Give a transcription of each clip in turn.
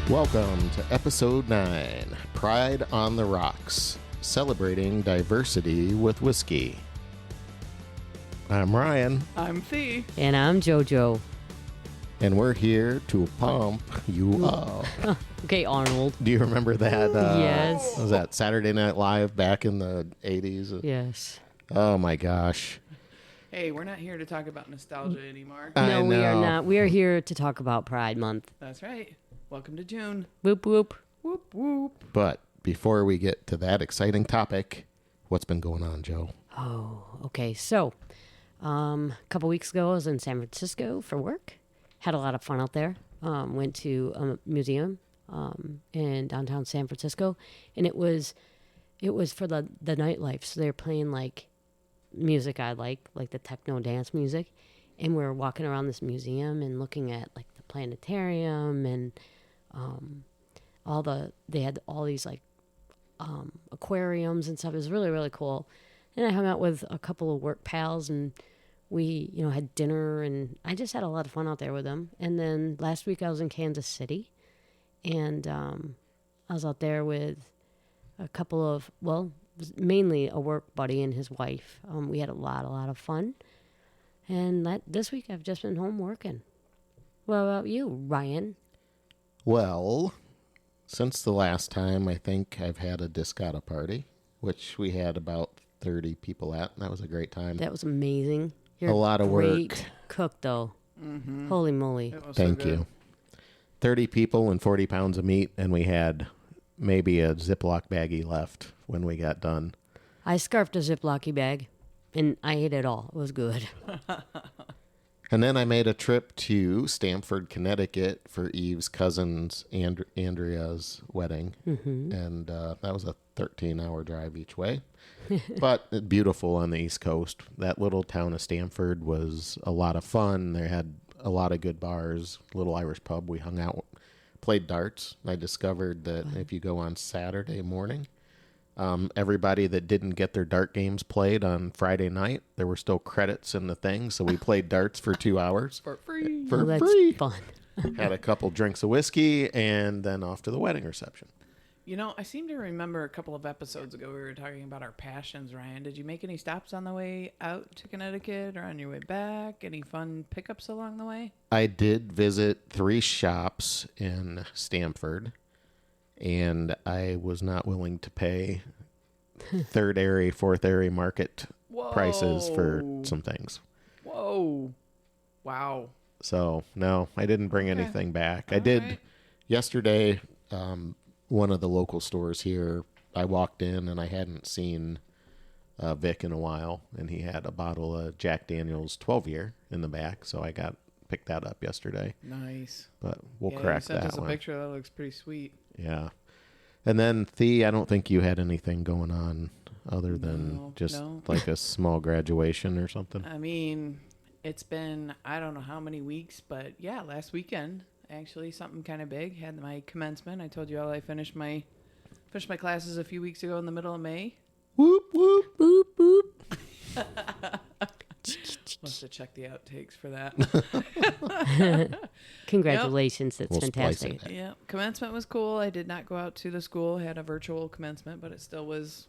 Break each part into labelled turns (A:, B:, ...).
A: Welcome to episode 9, Pride on the Rocks, celebrating diversity with whiskey. I'm Ryan.
B: I'm Fee.
C: And I'm JoJo.
A: And we're here to pump you up.
C: Okay, Arnold.
A: Do you remember that?
C: Yes.
A: Was that Saturday Night Live back in the 80s?
C: Yes.
A: Oh my gosh.
B: Hey, we're not here to talk about nostalgia anymore.
C: No, we are not. We are here to talk about Pride Month.
B: That's right. Welcome to June.
C: Whoop, whoop.
B: Whoop, whoop.
A: But before we get to that exciting topic, what's been going on, Joe?
C: Oh, okay. So, a couple weeks ago, I was in San Francisco for work. Had a lot of fun out there. Went to a museum in downtown San Francisco, and it was for the nightlife. So they were playing like music I like the techno dance music, and we were walking around this museum and looking at like the planetarium and they had all these like aquariums and stuff. It was really, really cool. And I hung out with a couple of work pals, and we, had dinner, and I just had a lot of fun out there with them. And then last week I was in Kansas City, and I was out there with a couple of, mainly a work buddy and his wife. We had a lot of fun. And this week I've just been home working. What about you, Ryan?
A: Well, since the last time, I think I've had a Discata party, which we had about 30 people at, and that was a great time.
C: That was amazing. You're
A: a lot of
C: great
A: work.
C: Cook, though.
B: Mm-hmm.
C: Holy moly.
A: Thank you. 30 people and 40 pounds of meat, and we had maybe a Ziploc baggie left when we got done.
C: I scarfed a Ziploc bag, and I ate it all. It was good.
A: And then I made a trip to Stamford, Connecticut for Eve's cousin's Andrea's wedding.
C: Mm-hmm.
A: And that was a 13-hour drive each way. But beautiful on the East Coast. That little town of Stamford was a lot of fun. They had a lot of good bars, little Irish pub. We hung out, played darts. I discovered that if you go on Saturday morning, everybody that didn't get their dart games played on Friday night, there were still credits in the thing, so we played darts for 2 hours.
B: For free.
C: That's
A: free.
C: Fun.
A: Had a couple drinks of whiskey, and then off to the wedding reception.
B: I seem to remember a couple of episodes ago we were talking about our passions, Ryan. Did you make any stops on the way out to Connecticut or on your way back? Any fun pickups along the way?
A: I did visit 3 shops in Stamford, and I was not willing to pay third area, fourth area market prices for some things.
B: Whoa. Wow.
A: So, no, I didn't bring anything back. I
B: All
A: did
B: right.
A: yesterday, one of the local stores here, I walked in and I hadn't seen Vic in a while, and he had a bottle of Jack Daniel's 12-year in the back, so I picked that up yesterday.
B: Nice.
A: But we'll
B: Yeah,
A: crack
B: you sent
A: that
B: us a
A: one.
B: picture. That looks pretty sweet.
A: Yeah. And then, Thea, I don't think you had anything going on other than
B: No.
A: like a small graduation or something.
B: I mean, it's been, I don't know how many weeks, but yeah, last weekend, actually, something kind of big. Had my commencement. I told you all I finished my classes a few weeks ago in the middle of May.
A: Whoop, whoop.
C: Boop, boop.
B: Must have checked the outtakes for that.
C: Congratulations. That's
A: We'll splice
C: fantastic.
A: it.
B: Yeah, commencement was cool. I did not go out to the school. Had a virtual commencement, but it still was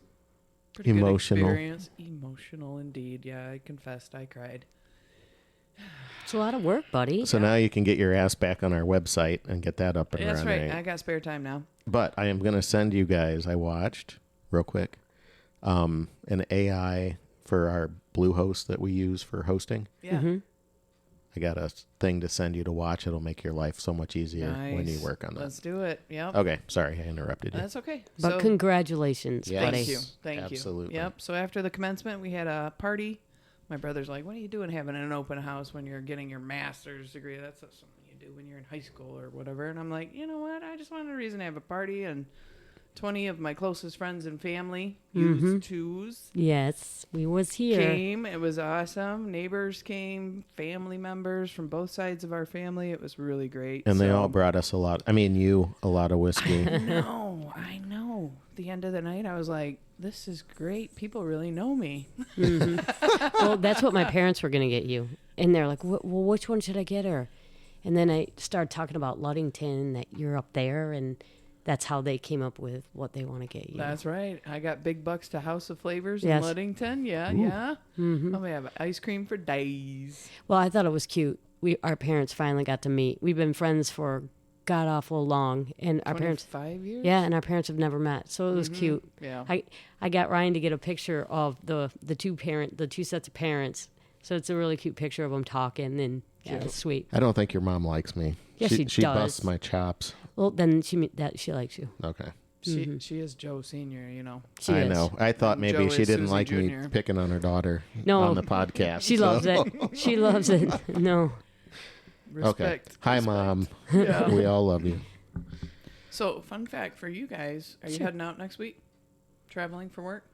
B: pretty
A: Emotional.
B: good experience. Emotional indeed. Yeah, I confessed. I cried.
C: It's a lot of work, buddy.
A: So now you can get your ass back on our website and get that up and
B: That's
A: running.
B: right. I got spare time now.
A: But I am going to send you guys, I watched, real quick, an AI for our Bluehost that we use for hosting.
B: Yeah.
C: Mm-hmm.
A: I got a thing to send you to watch. It'll make your life so much easier when you
B: Nice.
A: work on that.
B: Let's do it. Yep.
A: Okay, sorry, I interrupted you.
B: That's okay.
C: But congratulations,
A: Yes.
C: buddy.
B: Thank you. Thank
A: Absolutely.
B: you. Yep. So after the commencement, we had a party. My brother's like, what are you doing having an open house when you're getting your master's degree? That's not something you do when you're in high school or whatever. And I'm like, you know what? I just wanted a reason to have a party. And 20 of my closest friends and family, used twos,
C: Yes, we was here.
B: came. It was awesome. Neighbors came, family members from both sides of our family. It was really great.
A: And they
B: So-
A: all brought us a lot of whiskey.
B: No, I know. At the end of the night, I was like, this is great. People really know me.
C: Well, that's what my parents were going to get you. And they're like, well, which one should I get her? And then I started talking about Ludington, that you're up there, and that's how they came up with what they want to get you.
B: That's right. I got big bucks to House of Flavors
C: Yes.
B: in Ludington. Yeah, yeah. I'm gonna have ice cream for days.
C: Well, I thought it was cute. Our parents finally got to meet. We've been friends for god awful long, and our parents
B: 5 years.
C: yeah, and our parents have never met, so it was cute.
B: Yeah.
C: I got Ryan to get a picture of the two sets of parents, so it's a really cute picture of them talking, and yeah, it's sweet.
A: I don't think your mom likes me.
C: Yeah, she
A: she
C: does.
A: busts my chops.
C: Well, then she likes you.
A: Okay.
B: She is Joe Senior. You know.
C: She
A: I
C: is.
A: know. I thought maybe
B: Joe
A: she
B: is
A: didn't
B: Susie
A: like me
B: Jr..
A: picking on her daughter
C: No.
A: on the podcast.
C: She
A: so-
C: loves it. She loves it. No.
A: Okay.
B: Respect.
A: Hi,
B: respect.
A: Mom.
B: Yeah.
A: We all love you.
B: So, fun fact for you guys: Are you heading out next week? Traveling for work?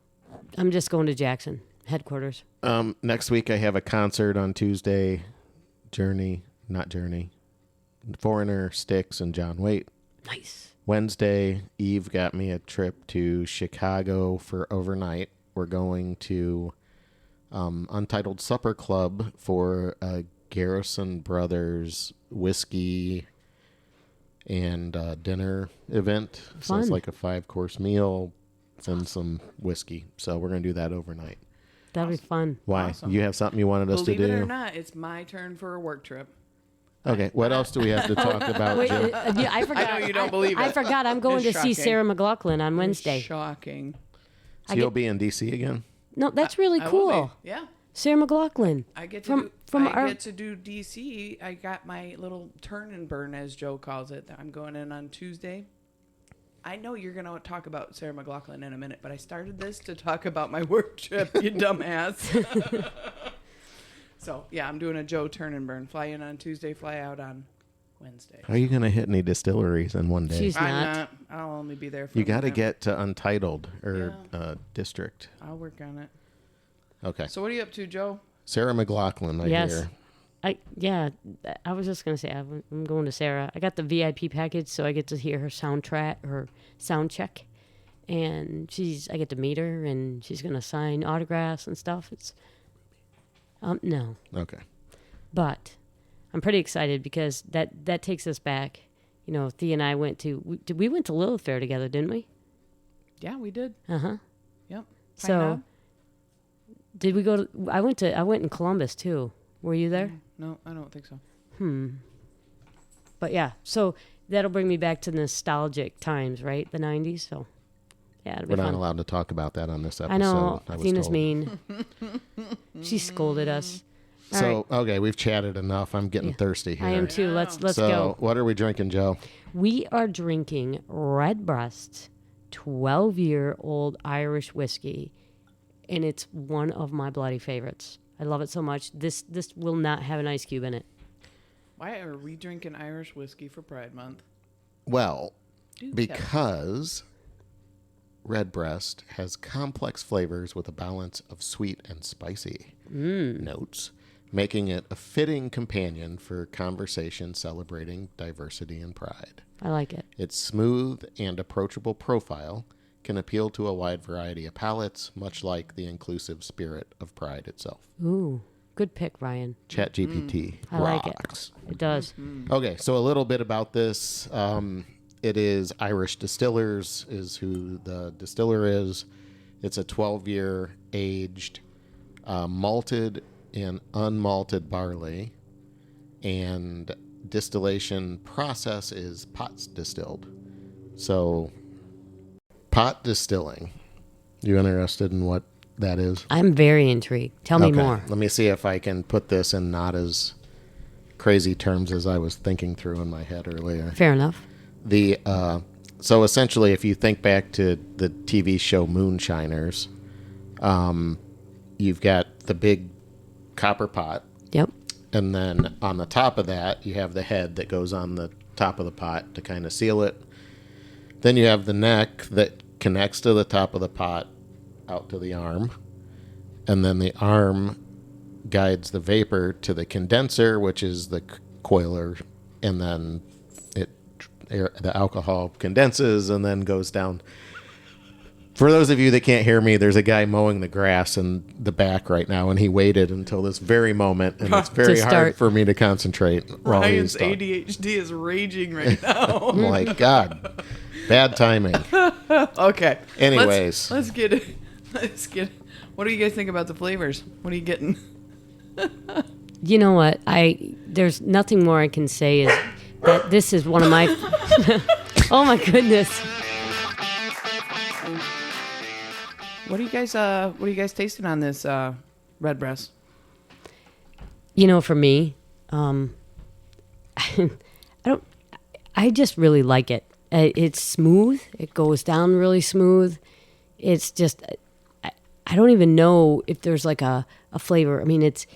C: I'm just going to Jackson headquarters.
A: Next week I have a concert on Tuesday. Foreigner, Styx, and John Waite.
C: Nice.
A: Wednesday, Eve got me a trip to Chicago for overnight. We're going to Untitled Supper Club for a Garrison Brothers whiskey and dinner event. So it's
C: Fun.
A: like a 5-course meal and some whiskey. So we're going to do that overnight.
C: That'll be fun.
A: Why?
B: Awesome.
A: You have something you wanted us
B: Believe
A: to
B: it or
A: do?
B: not, it's my turn for a work trip.
A: Okay, what else do we have to talk about,
C: Wait,
A: Jill?
C: yeah, I forgot.
B: I know you don't believe
C: I
B: it.
C: forgot. I'm going to
B: It's
C: see
B: shocking.
C: Sarah McLaughlin on Wednesday.
B: Shocking.
A: So you'll be in D.C. again?
C: No, that's really
B: I will
C: cool.
B: be. Yeah.
C: Sarah McLaughlin.
B: I get to
C: From-
B: do,
C: from
B: I
C: our-
B: get to do DC. I got my little turn and burn, as Joe calls it. I'm going in on Tuesday. I know you're going to talk about Sarah McLaughlin in a minute, but I started this to talk about my work trip, you dumbass. So, yeah, I'm doing a Joe turn and burn. Fly in on Tuesday, fly out on Wednesday.
A: Are you going to hit any distilleries in one day?
C: She's
B: I'm
C: not.
B: not. I'll only be there for
A: You
B: a
A: got to
B: minute.
A: get to Untitled or District.
B: I'll work on it.
A: Okay.
B: So, what are you up to, Joe?
A: Sarah McLaughlin, I
C: Yes.
A: hear.
C: I was just gonna say I'm going to Sarah. I got the VIP package, so I get to hear her sound check, and I get to meet her, and she's gonna sign autographs and stuff. It's no,
A: Okay.
C: but I'm pretty excited because that takes us back. You know, Thea and I went to Lilith Fair together, didn't we?
B: Yeah, we did.
C: Yep.
B: Pine
C: So
B: Knob?
C: did we go to? I went in Columbus too. Were you there?
B: No, I don't think so.
C: But yeah, so that'll bring me back to nostalgic times, right? The 90s. So yeah, it'll be
A: We're not
C: fun.
A: allowed to talk about that on this episode.
C: I know.
A: was
C: Athena's
A: told.
C: mean. She scolded us. All
A: So,
C: right.
A: okay, we've chatted enough. I'm getting thirsty here.
C: I am too. Let's
A: so,
C: go.
A: what are we drinking, Joe?
C: We are drinking Redbreast 12-year-old Irish whiskey, and it's one of my bloody favorites. I love it so much. This will not have an ice cube in it.
B: Why are we drinking Irish whiskey for Pride Month?
A: Well,
B: Do tell.
A: because Redbreast has complex flavors with a balance of sweet and spicy notes, making it a fitting companion for conversation celebrating diversity and pride.
C: I like it.
A: Its smooth and approachable profile can appeal to a wide variety of palates, much like the inclusive spirit of pride itself.
C: Ooh, good pick, Ryan.
A: ChatGPT
C: I like it.
A: rocks.
C: It does.
A: Okay, so a little bit about this. It is Irish Distillers is who the distiller is. It's a 12-year aged malted and unmalted barley, and distillation process is pot distilled. So pot distilling. You interested in what that is?
C: I'm very intrigued. Tell me more.
A: Let me see if I can put this in not as crazy terms as I was thinking through in my head earlier.
C: Fair enough.
A: So essentially, if you think back to the TV show Moonshiners, you've got the big copper pot,
C: Yep.
A: and then on the top of that, you have the head that goes on the top of the pot to kind of seal it. Then you have the neck that connects to the top of the pot out to the arm, and then the arm guides the vapor to the condenser, which is the coiler, and then the alcohol condenses and then goes down For those of you that can't hear me, there's a guy mowing the grass in the back right now, and he waited until this very moment, and it's very hard for me to concentrate while
B: Ryan's
A: he's talking.
B: ADHD is raging right now.
A: I'm like, God, bad timing.
B: Okay.
A: Anyways.
B: Let's get it. What do you guys think about the flavors? What are you getting?
C: You know what? There's nothing more I can say is that this is one of my. Oh my goodness.
B: What are you guys tasting on this Redbreast?
C: You know, for me, I just really like it. It's smooth. It goes down really smooth. It's just, I don't even know if there's like a flavor. I mean, it's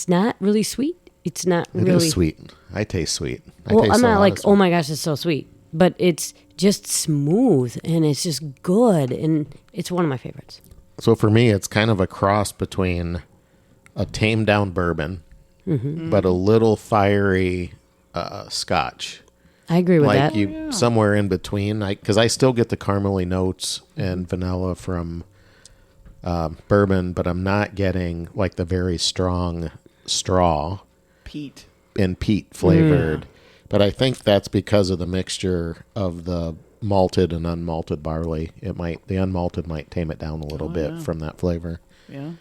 C: not really sweet. It's not
A: It
C: really
A: is sweet. I taste sweet.
C: Well, I'm not like, oh my gosh, it's so sweet. But it's just smooth and it's just good. And it's one of my favorites.
A: So for me, it's kind of a cross between a tamed down bourbon, but a little fiery scotch.
C: I agree with that.
A: Somewhere in between, because I still get the caramely notes and vanilla from bourbon, but I'm not getting like the very strong straw
B: Peat
A: and peat flavored. But I think that's because of the mixture of the malted and unmalted barley. The unmalted might tame it down a little bit from that flavor.
B: Yeah.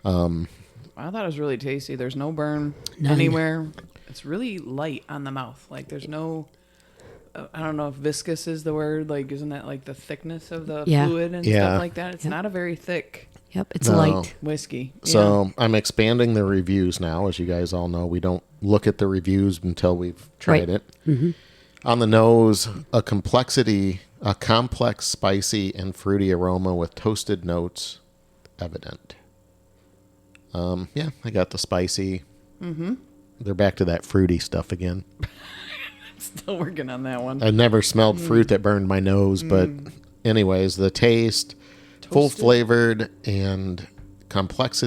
B: I thought it was really tasty. There's no burn anywhere. It's really light on the mouth. Like there's no, I don't know if viscous is the word. Like, isn't that like the thickness of the fluid and stuff like that? It's not a very thick.
C: Yep, it's light
B: whiskey.
A: So I'm expanding the reviews now. As you guys all know, we don't look at the reviews until we've tried it. On the nose, a complex, spicy, and fruity aroma with toasted notes evident. I got the spicy. They're back to that fruity stuff again.
B: Still working on that one.
A: I never smelled fruit that burned my nose, but anyways, the taste, full flavored and complex,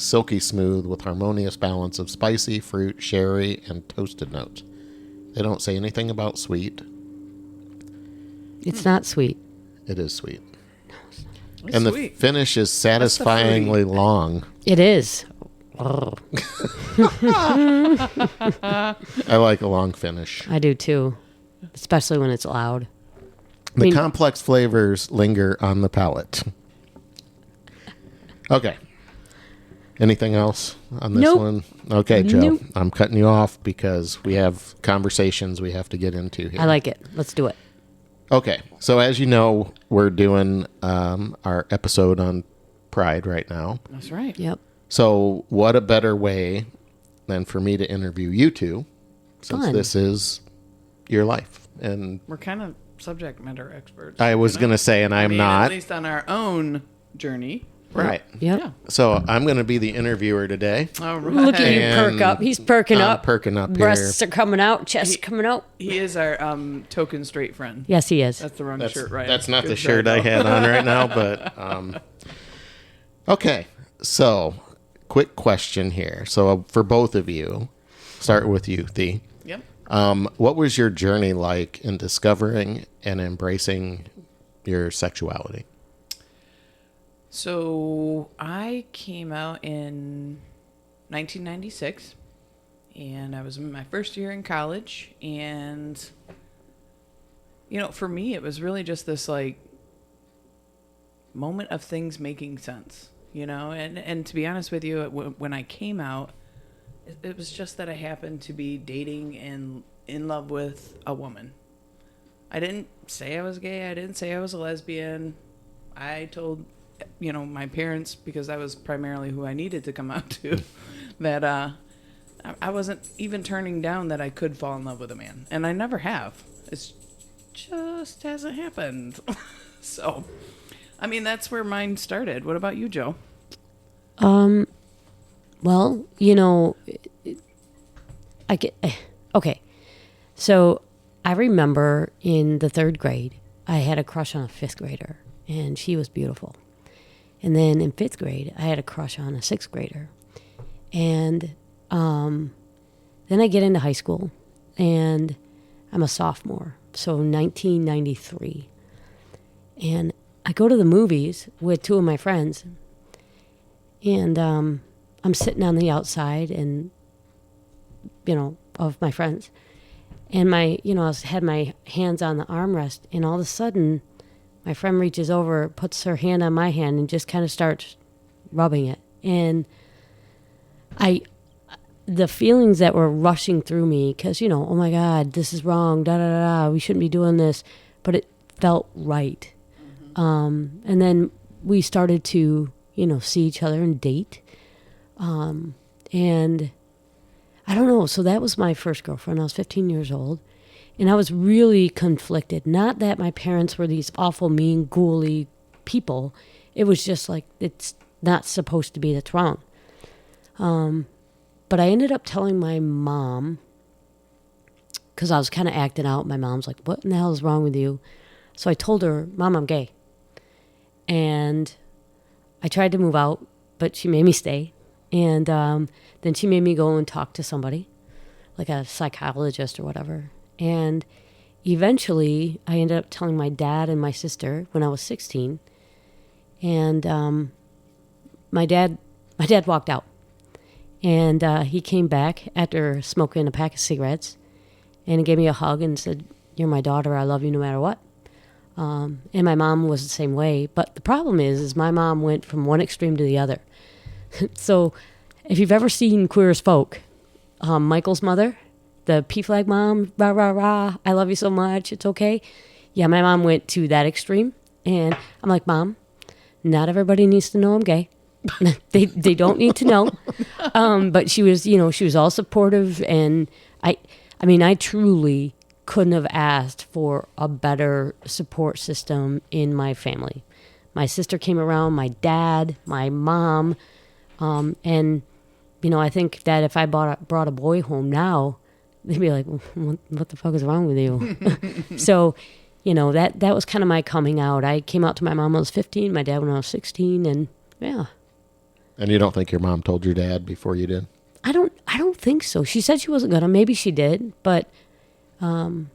A: silky smooth with harmonious balance of spicy, fruit, sherry, and toasted notes. They don't say anything about sweet.
C: It's not sweet.
A: It is sweet.
B: It's
A: and
B: sweet.
A: The finish is satisfyingly long.
C: It is. Oh.
A: I like a long finish.
C: I do too, especially when it's loud.
A: The complex flavors linger on the palate. Okay. Anything else on this one? Okay, Joe.
C: Nope.
A: I'm cutting you off because we have conversations we have to get into here.
C: I like it. Let's do it.
A: Okay. So as you know, we're doing our episode on Pride right now.
B: That's right.
C: Yep.
A: So what a better way than for me to interview you two, since
C: Fun.
A: this is your life. And
B: We're kind of subject matter experts.
A: I was going to say, and I'm not.
B: At least on our own journey.
A: Right.
C: Yep.
B: Yeah.
A: So I'm going to be the interviewer today.
B: All right.
C: Look at you perk up. He's perking
A: I'm
C: up.
A: perking up
C: Breasts
A: here.
C: are coming out. Chest coming out.
B: He is our token straight friend.
C: Yes, he is.
B: That's the wrong
A: That's,
B: shirt, right?
A: that's not
B: Good
A: the shirt I
B: job.
A: had on right now, but okay. So, quick question here. So, for both of you, start with you, Thee.
B: Yep.
A: What was your journey like in discovering and embracing your sexuality?
B: So I came out in 1996, and I was in my first year in college, and for me, it was really just this like moment of things making sense, and to be honest with you, when I came out, it was just that I happened to be dating and in love with a woman. I didn't say I was gay. I didn't say I was a lesbian. I told my parents, because that was primarily who I needed to come out to, that I wasn't even turning down that I could fall in love with a man. And I never have. It's just hasn't happened. So, I mean, that's where mine started. What about you, Joe?
C: Well, okay. So I remember in the 3rd grade, I had a crush on a 5th grader, and she was beautiful. And then in 5th grade, I had a crush on a 6th grader. And then I get into high school, and I'm a sophomore, so 1993. And I go to the movies with two of my friends, and I'm sitting on the outside, and of my friends, and I had my hands on the armrest, and all of a sudden, my friend reaches over, puts her hand on my hand, and just kind of starts rubbing it, and the feelings that were rushing through me, because oh my God, this is wrong, da da da, we shouldn't be doing this, but it felt right. And then we started to, see each other and date. And I don't know. So that was my first girlfriend. I was 15 years old. And I was really conflicted. Not that my parents were these awful, mean, ghouly people. It was just like, it's not supposed to be. That's wrong. But I ended up telling my mom, because I was kind of acting out. My mom's like, what in the hell is wrong with you? So I told her, Mom, I'm gay. And I tried to move out, but she made me stay. And then she made me go and talk to somebody, like a psychologist or whatever. And eventually, I ended up telling my dad and my sister when I was 16. And my dad walked out. And he came back after smoking a pack of cigarettes. And he gave me a hug and said, "You're my daughter. I love you no matter what." And my mom was the same way. But the problem is my mom went from one extreme to the other. So if you've ever seen Queer as Folk, Michael's mother, the P-flag mom, rah, rah, rah, I love you so much, it's okay. Yeah, my mom went to that extreme. And I'm like, Mom, not everybody needs to know I'm gay. they don't need to know. But she was, she was all supportive. And I truly couldn't have asked for a better support system in my family. My sister came around, my dad, my mom, and I think that if I brought a boy home now, they'd be like, "What the fuck is wrong with you?" So, that was kind of my coming out. I came out to my mom when I was 15, my dad when I was 16, and yeah. And
A: you don't think your mom told your dad before you did?
C: I don't think so. She said she wasn't gonna. Maybe she did, but. And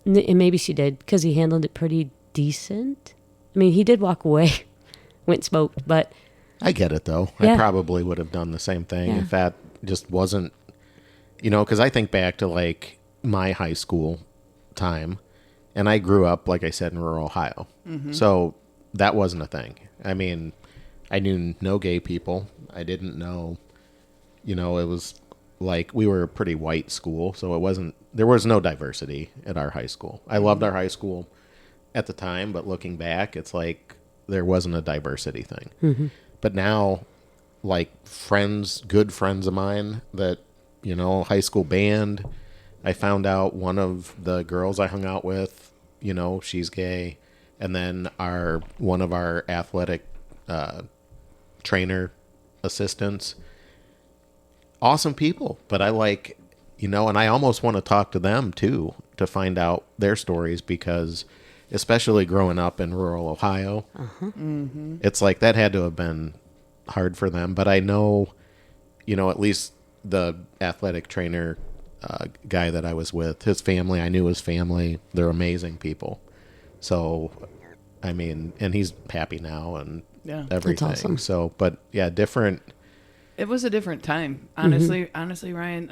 C: maybe she did because he handled it pretty decent. I mean, he did walk away, went and smoked, but
A: I get it though.
C: Yeah.
A: I probably would have done the same thing if that just wasn't, because I think back to like my high school time, and I grew up, like I said, in rural Ohio, so that wasn't a thing. I mean, I knew no gay people. I didn't know, it was like we were a pretty white school, so there was no diversity at our high school. I loved our high school at the time, but looking back, it's like there wasn't a diversity thing. But now, like good friends of mine that, high school band, I found out one of the girls I hung out with, she's gay. And then one of our athletic trainer assistants, awesome people, but I like, and I almost want to talk to them too, to find out their stories, because especially growing up in rural Ohio, it's like that had to have been hard for them. But I know, at least the athletic trainer guy that I was with, his family, I knew his family, they're amazing people. So, I mean, and he's happy now and everything.
C: That's awesome.
A: So, but yeah, different.
B: It was a different time, honestly. Honestly, Ryan,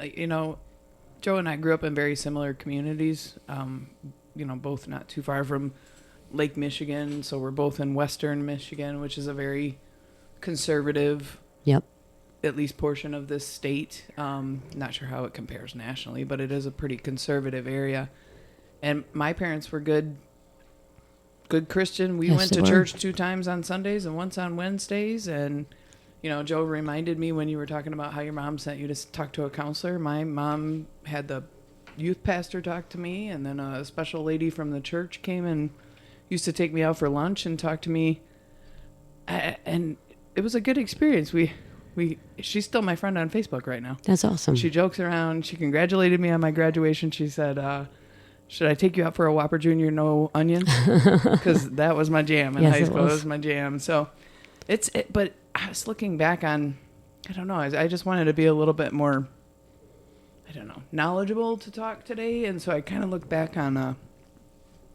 B: Joe and I grew up in very similar communities. Both not too far from Lake Michigan, so we're both in Western Michigan, which is a very conservative, at least portion of this state. Not sure how it compares nationally, but it is a pretty conservative area. And my parents were good Christian. We went to church 2 times on Sundays and once on Wednesdays, and Joe reminded me when you were talking about how your mom sent you to talk to a counselor. My mom had the youth pastor talk to me, and then a special lady from the church came and used to take me out for lunch and talk to me. And it was a good experience. She's still my friend on Facebook right now.
C: That's awesome.
B: She jokes around. She congratulated me on my graduation. She said, should I take you out for a Whopper Jr. no onions? Because that was my jam in high school. It was my jam. So but I was looking back on, I don't know, I just wanted to be a little bit more, knowledgeable to talk today. And so I kind of look back on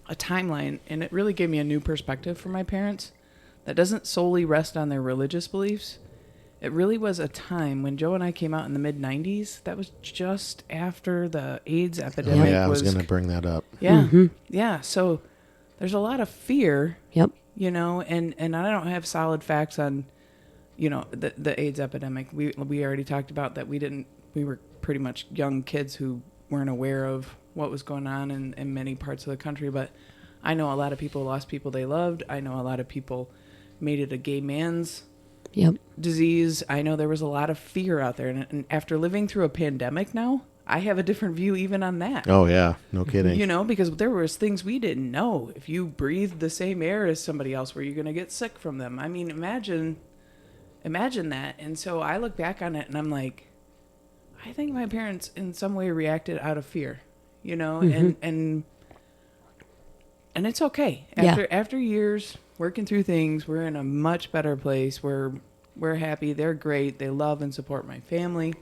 B: a timeline, and it really gave me a new perspective from my parents that doesn't solely rest on their religious beliefs. It really was a time when Joe and I came out in the mid-90s. That was just after the AIDS epidemic.
A: I was going to bring that up.
B: Yeah.
C: Mm-hmm.
B: Yeah. So there's a lot of fear,
C: Yep.
B: you know, and I don't have solid facts on, you know, the AIDS epidemic. We already talked about that. We were pretty much young kids who weren't aware of what was going on in many parts of the country. But I know a lot of people lost people they loved. I know a lot of people made it a gay man's disease. I know there was a lot of fear out there. And after living through a pandemic now, I have a different view even on that.
A: Oh, yeah. No kidding.
B: You know, because there was things we didn't know. If you breathed the same air as somebody else, were you going to get sick from them? I mean, imagine that. And so I look back on it and I'm like, I think my parents in some way reacted out of fear, you know, and it's okay. After years working through things, we're in a much better place. We're happy. They're great. They love and support my family.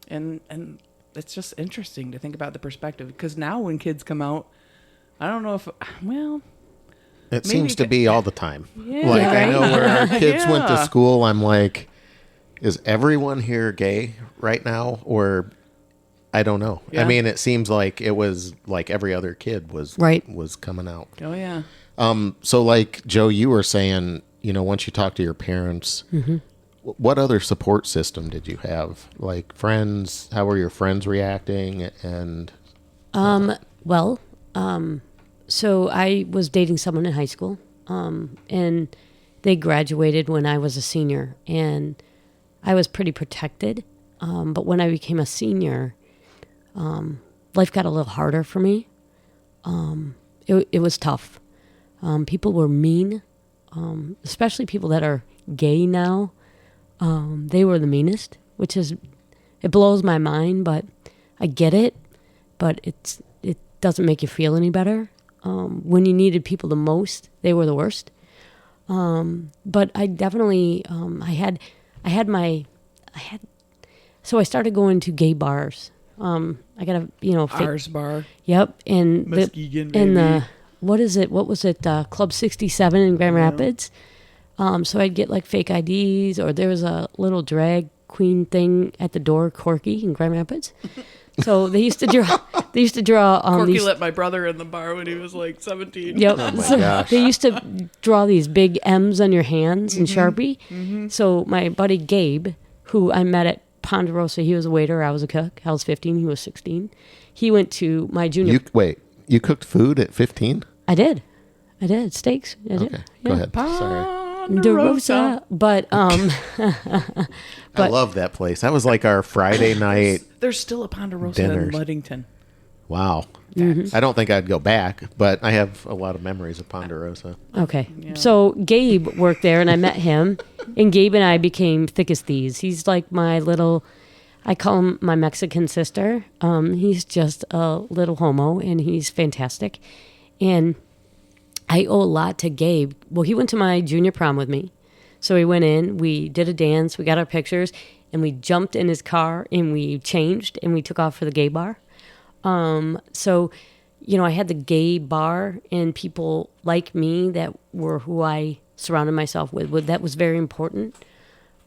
B: And it's just interesting to think about the perspective, because now when kids come out, I don't know if, well,
A: it seems to be all the time.
B: Yeah,
A: like,
B: right?
A: I know where our kids went to
B: Yeah.
A: school, I'm like, is everyone here gay right now? Or I don't know.
B: Yeah.
A: I mean, it seems like it was like every other kid was coming out.
B: Oh, yeah.
A: So like Joe, you were saying, you know, once you talk to your parents, what other support system did you have? Like friends? How were your friends reacting? And
C: So I was dating someone in high school, and they graduated when I was a senior, and I was pretty protected. But when I became a senior, life got a little harder for me. It was tough. People were mean, especially people that are gay now. They were the meanest, it blows my mind, but I get it. But it doesn't make you feel any better. When you needed people the most, they were the worst. But I definitely, so I started going to gay bars. I got
B: Ours bar.
C: Yep. And
B: Muskegon,
C: what was it? Club 67 in Grand Rapids. So I'd get like fake IDs, or there was a little drag queen thing at the door, Corky in Grand Rapids. So they used to draw.
B: Corky let my brother in the bar when he was like 17.
C: Yep.
A: Oh my
C: So
A: gosh.
C: they used to draw these big M's on your hands in Sharpie. So my buddy Gabe, who I met at Ponderosa, he was a waiter, I was a cook. I was 15, he was 16. He went to my junior.
A: You cooked food at 15?
C: I did steaks. I did.
A: Okay, go ahead. Sorry.
C: Ponderosa. But
A: I love that place. That was like our Friday night.
B: There's still a Ponderosa
A: Dinners.
B: in Ludington.
A: Wow. I don't think I'd go back, but I have a lot of memories of Ponderosa.
C: okay.
B: Yeah.
C: So Gabe worked there, and I met him, and Gabe and I became thick as thieves. He's like my little, I call him my Mexican sister. He's just a little homo, and he's fantastic. And I owe a lot to Gabe. Well, he went to my junior prom with me. So we went in, we did a dance, we got our pictures, and we jumped in his car, and we changed, and we took off for the gay bar. So, you know, I had the gay bar, and people like me that were who I surrounded myself with. That was very important.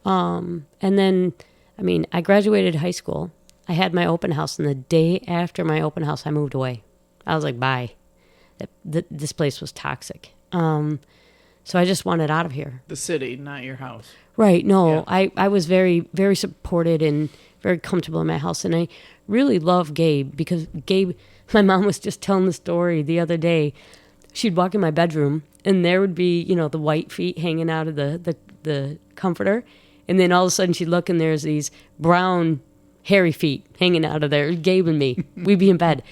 C: And then, I mean, I graduated high school. I had my open house, and the day after my open house, I moved away. I was like, bye. This place was toxic. So I just wanted out of here.
B: The city, not your house.
C: Right. No,
B: Yeah.
C: I was very, very supported and very comfortable in my house. And I really love Gabe, because Gabe, my mom was just telling the story the other day. She'd walk in my bedroom, and there would be, you know, the white feet hanging out of the comforter. And then all of a sudden she'd look, and there's these brown, hairy feet hanging out of there. Gabe and me, we'd be in bed.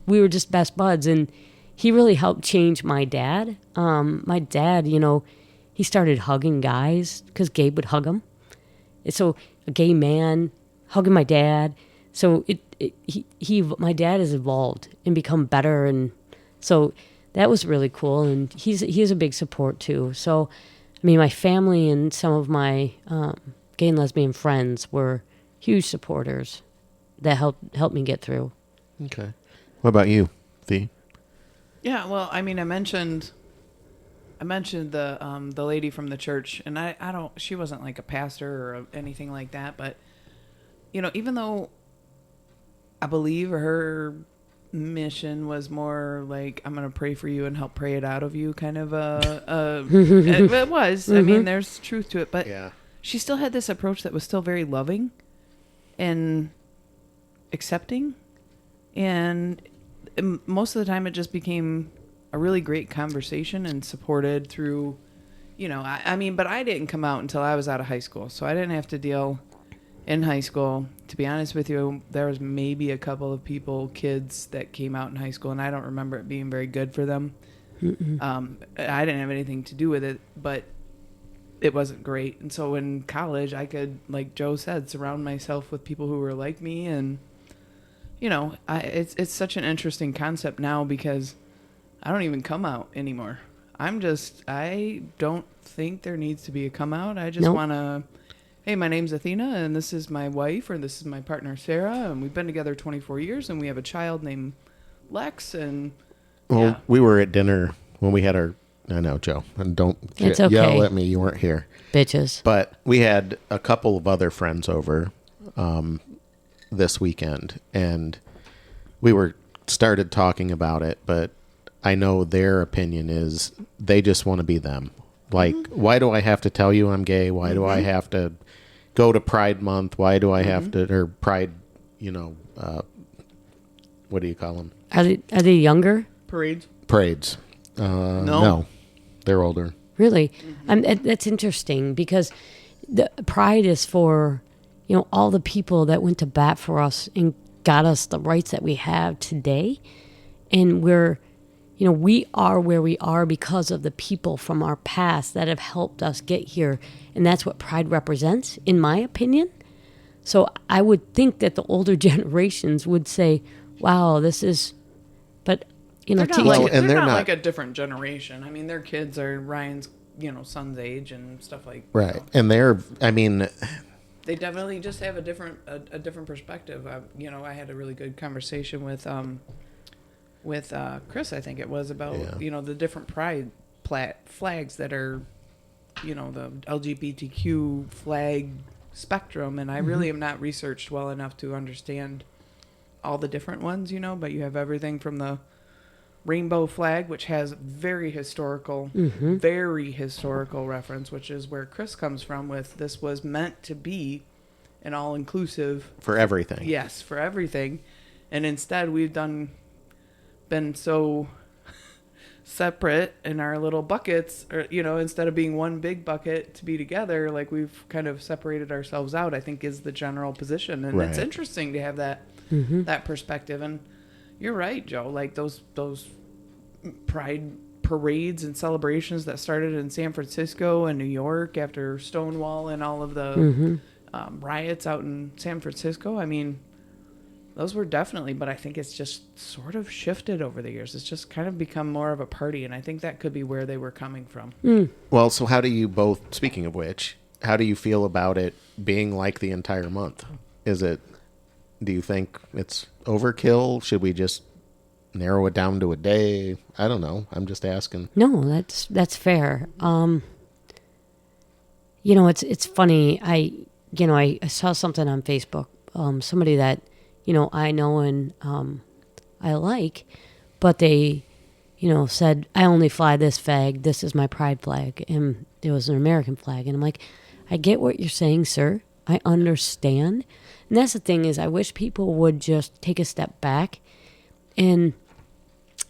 C: We were just best buds. And he really helped change my dad. My dad, you know, he started hugging guys because Gabe would hug him. So a gay man hugging my dad. So my dad has evolved and become better, and so that was really cool. And he's a big support too. So, I mean, my family and some of my gay and lesbian friends were huge supporters that helped me get through.
A: Okay. What about you, Thee?
B: Yeah, well, I mean, I mentioned the lady from the church, and I don't, she wasn't like a pastor or anything like that, but even though I believe her mission was more like, I'm gonna pray for you and help pray it out of you, kind of it was. I mean, there's truth to it, but
A: Yeah.
B: she still had this approach that was still very loving and accepting, and most of the time it just became a really great conversation and supported through, I mean, but I didn't come out until I was out of high school, so I didn't have to deal in high school. To be honest with you, there was maybe a couple of kids that came out in high school, and I don't remember it being very good for them. I didn't have anything to do with it, but it wasn't great. And so in college, I could, like Joe said, surround myself with people who were like me, and it's such an interesting concept now because I don't even come out anymore. I don't think there needs to be a come out. I just want to, hey, my name's Athena, and this is my wife, or this is my partner, Sarah, and we've been together 24 years, and we have a child named Lex, and
A: Well, we were at dinner when we had our, I know, Joe, and don't
C: It's okay.
A: yell at me, you weren't here.
C: Bitches.
A: But we had a couple of other friends over this weekend, and we started talking about it, but I know their opinion is they just want to be them. Like, why do I have to tell you I'm gay? Why do I have to go to Pride Month? Why do I have to, or Pride, what do you call them?
C: Are they younger?
B: parades.
A: No. They're older.
C: Really? That's interesting because the Pride is for, all the people that went to bat for us and got us the rights that we have today. And we are where we are because of the people from our past that have helped us get here. And that's what Pride represents, in my opinion. So I would think that the older generations would say, wow, this is, but,
B: they're not like a different generation. I mean, their kids are Ryan's, son's age and stuff like that.
A: Right. And
B: they definitely just have a different perspective. I had a really good conversation with Chris, I think it was, about the different pride flags that are, the LGBTQ flag spectrum, and I really am not researched well enough to understand all the different ones, but you have everything from the rainbow flag, which has very historical reference, which is where Chris comes from with, this was meant to be an all-inclusive
A: for everything.
B: Yes, for everything. And instead we've been so separate in our little buckets, or instead of being one big bucket to be together, like we've kind of separated ourselves out, I think, is the general position. And It's interesting to have that perspective. And you're right, Joe, like those pride parades and celebrations that started in San Francisco and New York after Stonewall and all of the riots out in San Francisco. I mean, those were definitely, but I think it's just sort of shifted over the years. It's just kind of become more of a party, and I think that could be where they were coming from.
A: Well, so how do you both, speaking of which, how do you feel about it being like the entire month? Do you think it's overkill? Should we just narrow it down to a day? I don't know. I'm just asking.
C: No, that's fair. It's funny. I saw something on Facebook. Somebody that, I know and I like, but they, said, I only fly this flag. This is my pride flag. And it was an American flag. And I'm like, I get what you're saying, sir. I understand. And that's the thing is, I wish people would just take a step back and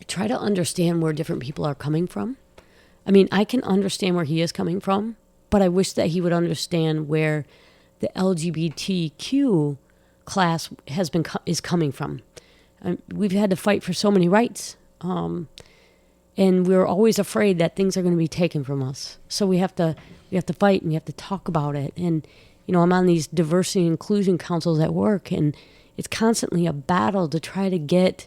C: try to understand where different people are coming from. I mean, I can understand where he is coming from, but I wish that he would understand where the LGBTQ class is coming from. We've had to fight for so many rights, and we're always afraid that things are going to be taken from us. So we have to fight, and we have to talk about it. And I'm on these diversity and inclusion councils at work, and it's constantly a battle to try to get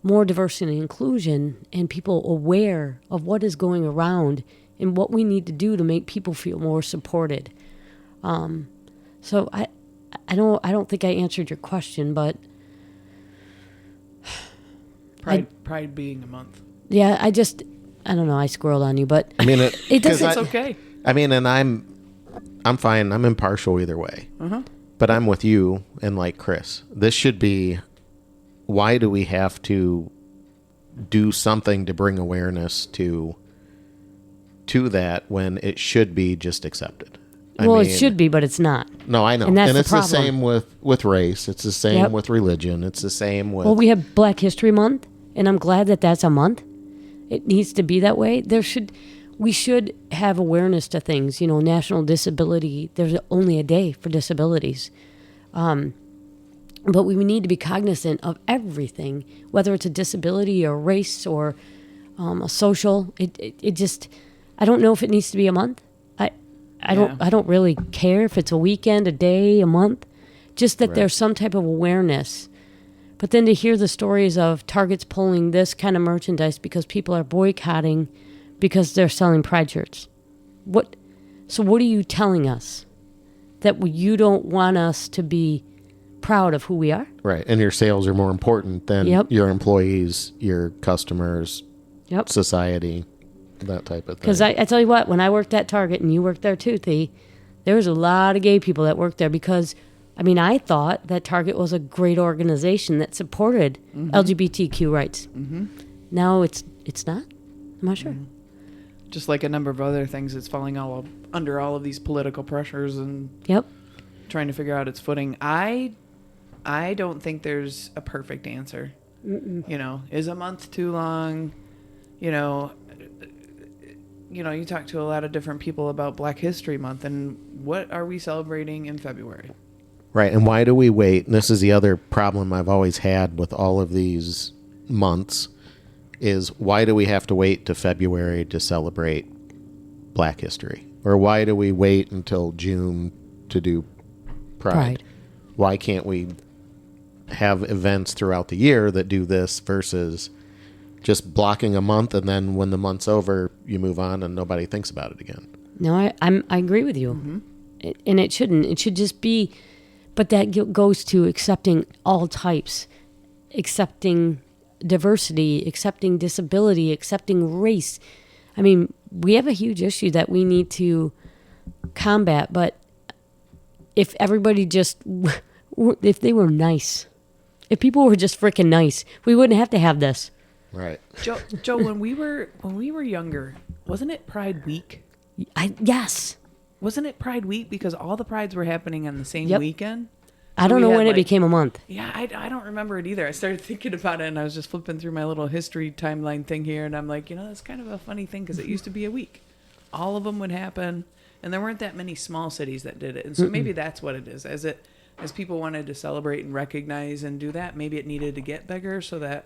C: more diversity and inclusion and people aware of what is going around and what we need to do to make people feel more supported. So I don't think I answered your question, but
B: Pride being a month.
C: Yeah, I don't know. I squirreled on you, but
A: I mean,
C: it doesn't.
B: It's okay.
A: I mean, and I'm fine. I'm impartial either way. But I'm with you and like Chris. This should be, why do we have to do something to bring awareness to that when it should be just accepted?
C: Well, it should be, but it's not.
A: No, I know.
C: And that's
A: it's
C: the
A: the
C: problem.
A: same with race. It's the same
C: Yep.
A: with religion. It's the same with...
C: Well, we have Black History Month, and I'm glad that that's a month. It needs to be that way. We should have awareness to things. You know, National Disability. There's only a day for disabilities, but we need to be cognizant of everything, whether it's a disability or race or a social. It just, I don't know if it needs to be a month. I don't really care if it's a weekend, a day, a month. Just that there's some type of awareness. But then to hear the stories of Target's pulling this kind of merchandise because people are boycotting because they're selling pride shirts. So what are you telling us? That you don't want us to be proud of who we are?
A: Right. And your sales are more important than your employees, your customers, society, that type of thing.
C: Because I tell you what, when I worked at Target, and you worked there too, Thee, there was a lot of gay people that worked there because, I mean, I thought that Target was a great organization that supported LGBTQ rights. Now it's not. I'm not sure.
B: Just like a number of other things, it's falling under all of these political pressures and trying to figure out its footing. I don't think there's a perfect answer. You know, is a month too long? You know, you talk to a lot of different people about Black History Month, and what are we celebrating in February?
A: Right, and why do we wait? And this is the other problem I've always had with all of these months, is why do we have to wait to February to celebrate Black history? Or why do we wait until June to do Pride? Why can't we have events throughout the year that do this versus just blocking a month, and then when the month's over, you move on and nobody thinks about it again?
C: No, I agree with you. And it shouldn't. It should just be, but that goes to accepting all types, accepting diversity, accepting disability, accepting race. I mean, we have a huge issue that we need to combat, but if everybody just, if they were nice, if people were just freaking nice, we wouldn't have to have this.
A: Right.
B: Joe, when we were younger, wasn't it Pride Week?
C: Yes.
B: Wasn't it Pride Week because all the prides were happening on the same weekend?
C: I don't know when it became a month.
B: Yeah, I don't remember it either. I started thinking about it, and I was just flipping through my little history timeline thing here, and I'm like, that's kind of a funny thing because it used to be a week. All of them would happen, and there weren't that many small cities that did it. And so maybe that's what it is. As people wanted to celebrate and recognize and do that, maybe it needed to get bigger so that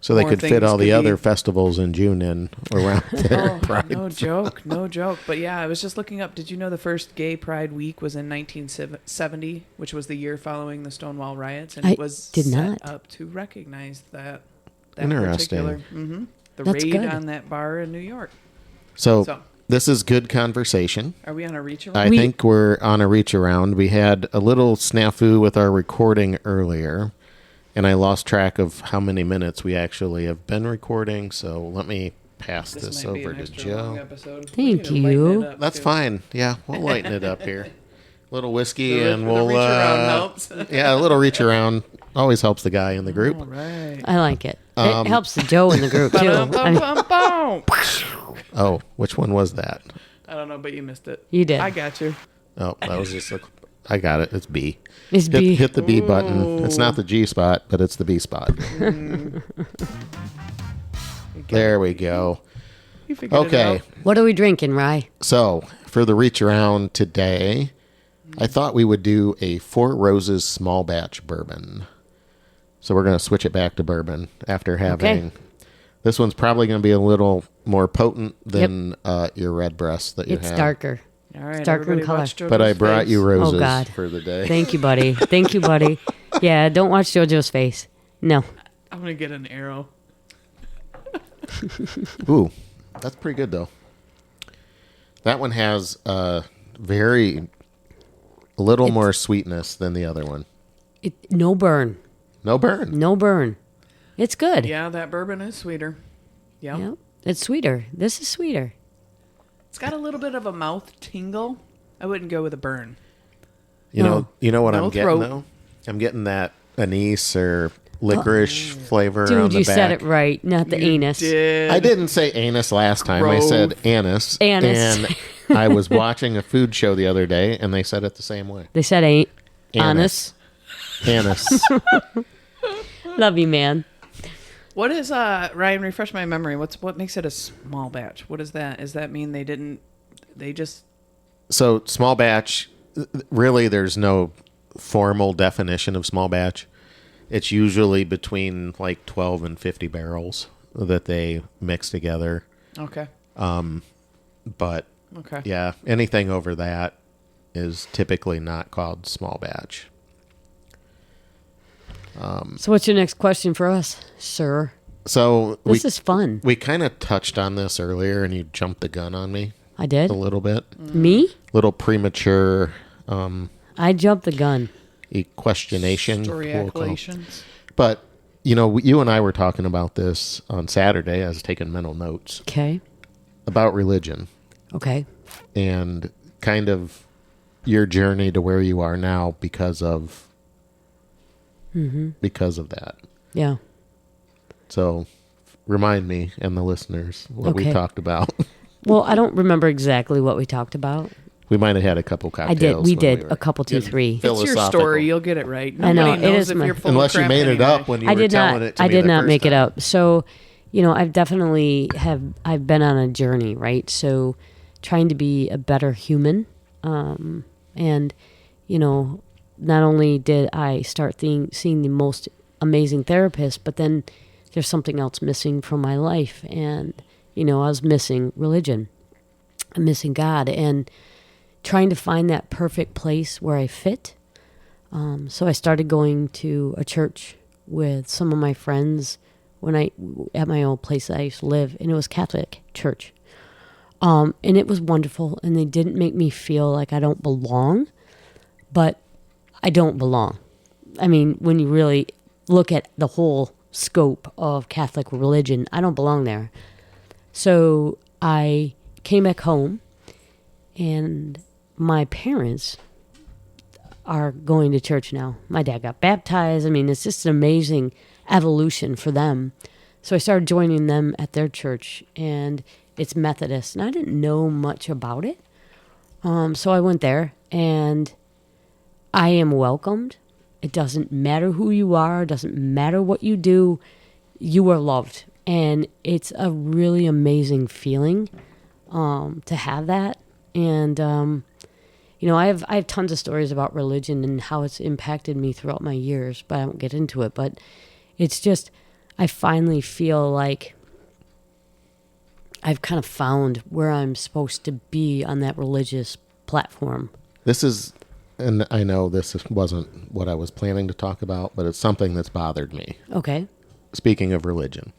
A: so they could fit all the other festivals in June in around their Pride.
B: No joke. But yeah, I was just looking up. Did you know the first Gay Pride Week was in 1970, which was the year following the Stonewall riots, and it was set up to recognize that particular the
C: That's
B: raid
C: good.
B: on that bar in New York.
A: So this is good conversation.
B: Are we on a reach around?
A: I think we're on a reach around. We had a little snafu with our recording earlier, and I lost track of how many minutes we actually have been recording. So let me pass this over to Joe.
C: Thank you.
A: That's fine. Yeah, we'll lighten it up here. A little whiskey, and
B: we'll reach around helps.
A: Yeah, a little reach around always helps the guy in the group.
B: All right.
C: I like it. It helps the Joe in the group too.
A: Oh, which one was that?
B: I don't know, but you missed it.
C: You did.
B: I got you.
A: Oh, that was just I got it. It's B.
C: It's B.
A: Hit the B button. It's not the G spot, but it's the B spot. There we go. Okay.
C: What are we drinking, Rye?
A: So for the reach around today, I thought we would do a Four Roses small batch bourbon. So we're going to switch it back to bourbon after having... This one's probably going to be a little more potent than your Redbreast that you have.
C: It's darker.
B: All right,
C: it's darker in color.
A: But I brought you roses
C: God.
A: for the day.
C: Thank you, buddy. Thank you, buddy. Yeah, don't watch JoJo's face. No.
B: I'm going to get an arrow.
A: Ooh, that's pretty good, though. That one has a little more sweetness than the other one.
C: No burn.
A: No burn.
C: No burn. It's good.
B: Yeah, that bourbon is sweeter. Yep.
C: Yep. It's sweeter. This is sweeter.
B: It's got a little bit of a mouth tingle. I wouldn't go with a burn.
A: You know what
B: No
A: I'm
B: throat.
A: getting though? I'm getting that anise or licorice flavor on
C: Dude,
A: the
C: you
A: back.
C: said it right. Not the anus.
A: I didn't say anus last time. I
B: Grove.
A: said anise.
C: Anise.
A: And I was watching a food show the other day, and they said it the same way.
C: They said ain't.
A: Anise. Anise.
C: Love you, man.
B: What is Ryan? Refresh my memory. What makes it a small batch? What is that? Does that mean they just
A: So small batch, really, there's no formal definition of small batch. It's usually between like 12 and 50 barrels that they mix together.
B: okay?
A: But
B: Okay.
A: yeah, anything over that is typically not called small batch.
C: So what's your next question for us, sir?
A: So
C: This is fun.
A: we kind of touched on this earlier, and you jumped the gun on me
C: I did.
A: a little bit.
C: Me?
A: Little premature
C: I jumped the gun.
A: questionation. we'll call.
B: Storyaculations.
A: But, you and I were talking about this on Saturday. I was taking mental notes
C: Okay.
A: about religion
C: Okay.
A: and kind of your journey to where you are now because of that.
C: Yeah.
A: So remind me and the listeners what we
C: Okay.
A: talked about.
C: Well, I don't remember exactly what we talked about.
A: We might have had a couple cocktails.
C: I did. We
A: when
C: did
A: were
C: a couple, 2,
A: getting
C: 3.
B: It's your
A: philosophical.
B: story. You'll get it right.
C: I know,
B: Nobody
C: it
B: knows
C: is
B: if
C: my-
B: you're full
A: Unless
B: of
A: you
B: crap
A: made it
B: anyway.
A: up when you
C: I
A: were
C: did
A: telling
C: not.
A: it to
C: I
A: me
C: did
A: the
C: not
A: first
C: make it
A: time.
C: up. So, I've definitely I've been on a journey, right? So, trying to be a better human, and not only did I start seeing the most amazing therapist, but then there's something else missing from my life, and I was missing religion, I'm missing God, and trying to find that perfect place where I fit. So I started going to a church with some of my friends at my old place that I used to live, and it was Catholic church. And it was wonderful, and they didn't make me feel like I don't belong, but I don't belong. I mean, when you really look at the whole scope of Catholic religion, I don't belong there. So I came back home, and my parents are going to church now. My dad got baptized. I mean, it's just an amazing evolution for them. So I started joining them at their church, and it's Methodist, and I didn't know much about it. So I went there, and I am welcomed. It doesn't matter who you are. It doesn't matter what you do. You are loved, and it's a really amazing feeling to have that. And I have tons of stories about religion and how it's impacted me throughout my years, but I won't get into it. But it's just, I finally feel like I've kind of found where I'm supposed to be on that religious platform.
A: This is, and I know wasn't what I was planning to talk about, but it's something that's bothered me.
C: Okay.
A: Speaking of religion,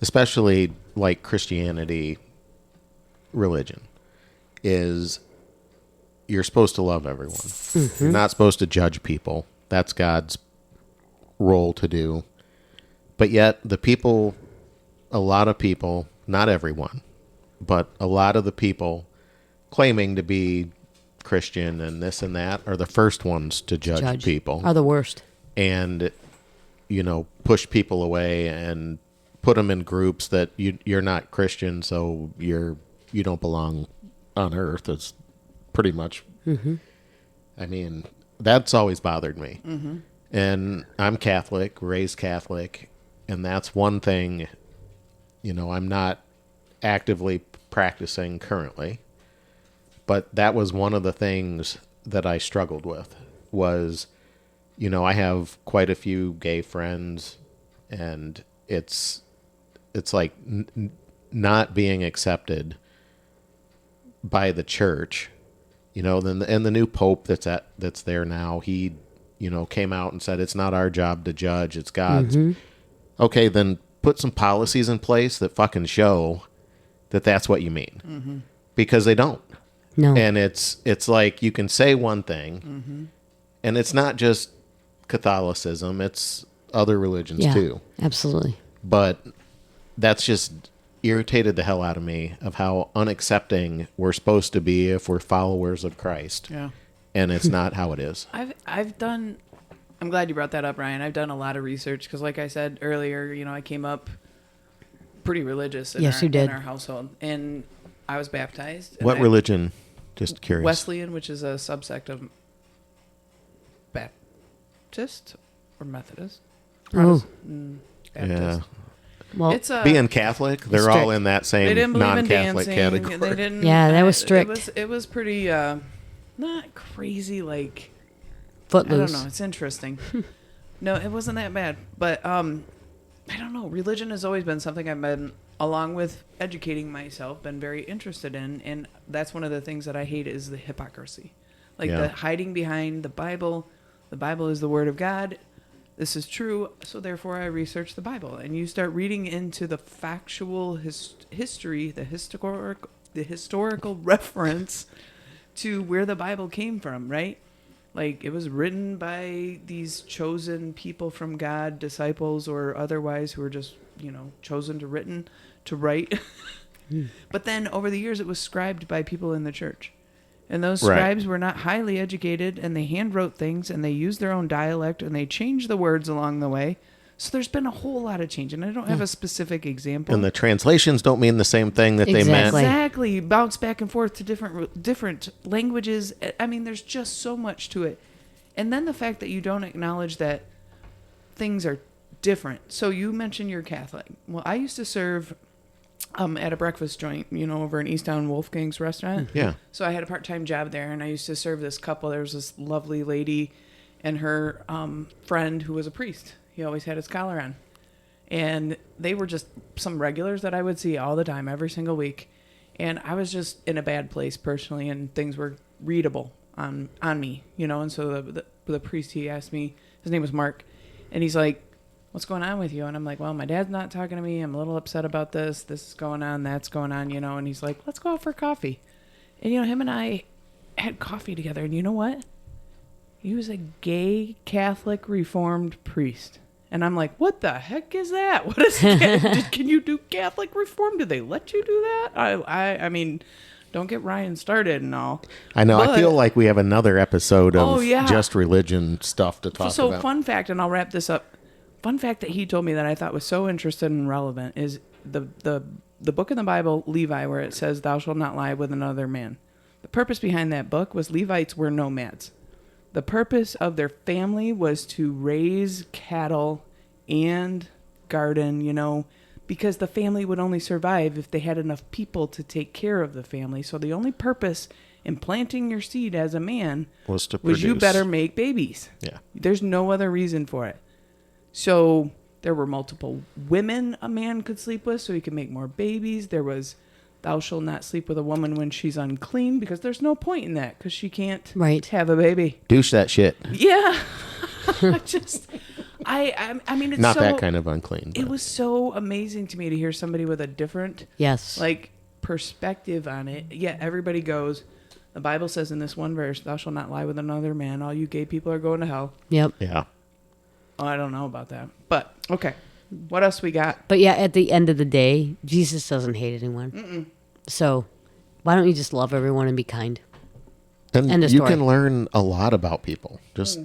A: especially like Christianity religion, is you're supposed to love everyone. You're not supposed to judge people. That's God's role to do. But yet a lot of people, not everyone, but a lot of the people claiming to be Christian and this and that are the first ones to judge people.
C: Are the worst.
A: And, push people away and put them in groups that you're not Christian, so you don't belong on earth. It's pretty much, I mean, that's always bothered me. And I'm Catholic, raised Catholic, and that's one thing, I'm not actively practicing currently, but that was one of the things that I struggled with was, I have quite a few gay friends, and it's like not being accepted by the church, then and the new pope that's there now, he came out and said it's not our job to judge, it's God's. Okay, then put some policies in place that fucking show that that's what you mean, because they don't.
C: No.
A: And it's like you can say one thing, and it's not just Catholicism, it's other religions too.
C: Absolutely.
A: But that's just irritated the hell out of me of how unaccepting we're supposed to be if we're followers of Christ.
B: Yeah.
A: And it's not how it is.
B: I've done. I'm glad you brought that up, Ryan. I've done a lot of research because, like I said earlier, I came up pretty religious in,
C: Yes, you did.
B: in our household, and I was baptized. And
A: What religion? Just curious.
B: Wesleyan, which is a subsect of Baptist or Methodist.
C: Ooh.
B: Baptist.
A: Yeah.
C: Well,
B: It's
A: Being Catholic, they're all
C: strict.
A: in that
B: They
A: same
B: didn't believe in
A: non-Catholic
B: dancing.
A: category.
B: They didn't.
C: Yeah, that was strict.
B: It was pretty not crazy like.
C: Footloose.
B: I don't know. It's interesting. No, it wasn't that bad. But I don't know. Religion has always been something I've been, along with educating myself, been very interested in. And that's one of the things that I hate is the hypocrisy. Like
A: Yeah.
B: the hiding behind the Bible. The Bible is the Word of God. This is true. So therefore I research the Bible. And you start reading into the factual history, the historical reference to where the Bible came from, right? Like, it was written by these chosen people from God, disciples or otherwise, who were just, chosen to write. But then over the years, it was scribed by people in the church. And those
A: Right.
B: scribes were not highly educated, and they hand wrote things, and they used their own dialect, and they changed the words along the way. So there's been a whole lot of change, and I don't have a specific example.
A: And the translations don't mean the same thing that they meant.
C: Exactly.
B: Exactly. Bounce back and forth to different languages. I mean, there's just so much to it. And then the fact that you don't acknowledge that things are different. So you mentioned you're Catholic. Well, I used to serve at a breakfast joint, over in Easttown Wolfgang's restaurant.
A: Yeah.
B: So I had a part-time job there, and I used to serve this couple. There was this lovely lady and her friend who was a priest. He always had his collar on. And they were just some regulars that I would see all the time, every single week. And I was just in a bad place personally, and things were readable on me, And so the priest, he asked me, his name was Mark, and he's like, "What's going on with you?" And I'm like, "Well, my dad's not talking to me. I'm a little upset about this. This is going on. That's going on, And he's like, "Let's go out for coffee." And, him and I had coffee together. And you know what? He was a gay Catholic Reformed priest. And I'm like, what the heck is that? What is can you do Catholic Reform? Do they let you do that? I mean, don't get Ryan started and all.
A: I know.
B: But,
A: I feel like we have another episode of
B: Oh, yeah.
A: just religion stuff to talk
B: so
A: about.
B: fun fact, and I'll wrap this up. Fun fact that he told me that I thought was so interesting and relevant is the book in the Bible, Levi, where it says, "Thou shalt not lie with another man." The purpose behind that book was Levites were nomads. The purpose of their family was to raise cattle and garden, because the family would only survive if they had enough people to take care of the family. So the only purpose in planting your seed as a man
A: was to
B: was you
A: produce.
B: better make babies.
A: Yeah.
B: There's no other reason for it. So there were multiple women a man could sleep with so he could make more babies. There was, "Thou shalt not sleep with a woman when she's unclean," because there's no point in that because she can't have a baby.
A: Douche that shit.
B: Yeah. I mean, it's
A: Not
B: so,
A: that kind of unclean.
B: it
A: but-
B: was so amazing to me to hear somebody with a different
C: Yes.
B: perspective on it. Yet everybody goes, the Bible says in this one verse, "Thou shalt not lie with another man. All you gay people are going to hell."
C: Yep.
A: Yeah.
B: Oh, I don't know about that. But, okay. What else we got?
C: But yeah, at the end of the day, Jesus doesn't hate anyone. So why don't you just love everyone and be kind?
A: And
C: End of
A: you
C: story.
A: can learn a lot about people just